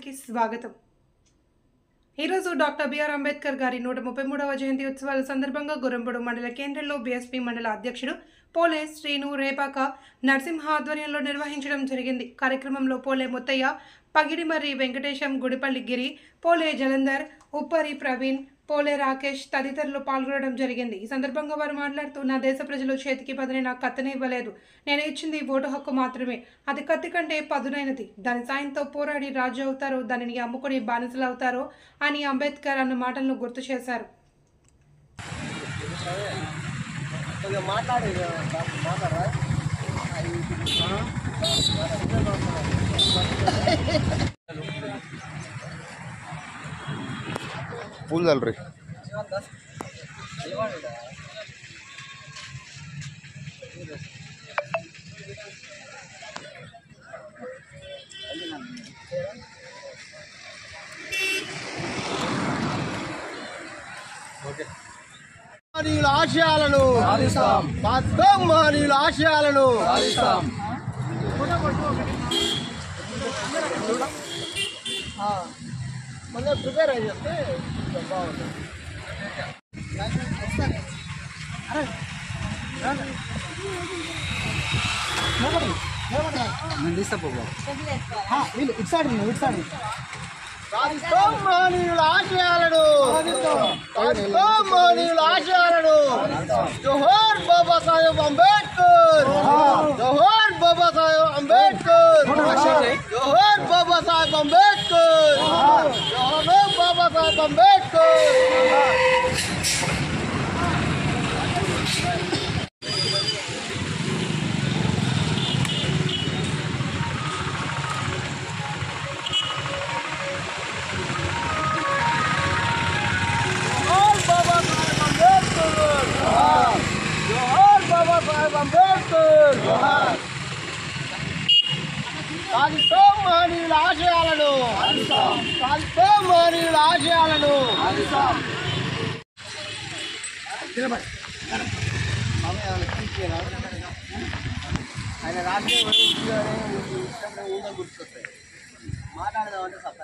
ఛానల్కి స్వాగతం. ఈరోజు డాక్టర్ బిఆర్ అంబేద్కర్ గారి 133వ జయంతి ఉత్సవాల సందర్భంగా గుర్రంపొడు మండల కేంద్రంలో బీఎస్పీ మండల అధ్యక్షుడు పోలే శ్రీను రేపాక నరసింహ ఆధ్వర్యంలో నిర్వహించడం జరిగింది. కార్యక్రమంలో పోలే ముత్తయ్య, పగిడిమర్రి వెంకటేశం, గుడిపల్లి గిరి, పోలే జలంధర్, ఉప్పరి ప్రవీణ్, పోలే రాకేష్ తదితరులు పాల్గొనడం జరిగింది. ఈ సందర్భంగా వారు మాట్లాడుతూ, నా దేశ ప్రజలు చేతికి పదునైన కత్తిని ఇవ్వలేదు, నేను ఇచ్చింది ఓటు హక్కు మాత్రమే. అది కత్తి కంటే పదునైనది. దాని సాయంతో పోరాడి రాజు అవుతారో, దానిని అమ్ముకుని బానిసలు అవుతారో అని అంబేద్కర్ అన్న మాటలను గుర్తు చేశారు. फूल डाल रही ఆశయాలను మహనీయుల ఆశయాలను మన ప్రిపేర్ అయ్యి చెప్తే బాగుంటుంది. మహనీయుల ఆశయాలను మహనీయుల ఆశయాలను జోహార్ బాబా సాహెబ్ అంబేద్కర్, జోహార్ బాబా సాహెబ్ అంబేద్కర్, జోహార్ బాబా సాహెబ్ అంబేద్కర్, జోహార్ బాబా సాహెబ్ అంబేద్కర్. మహనీయుల ఆశయాలను మహనీయుల ఆశయాలను ఆయన రాష్ట్రీయ గుర్తొస్తాయి. మాట్లాడదామంటే సత్తా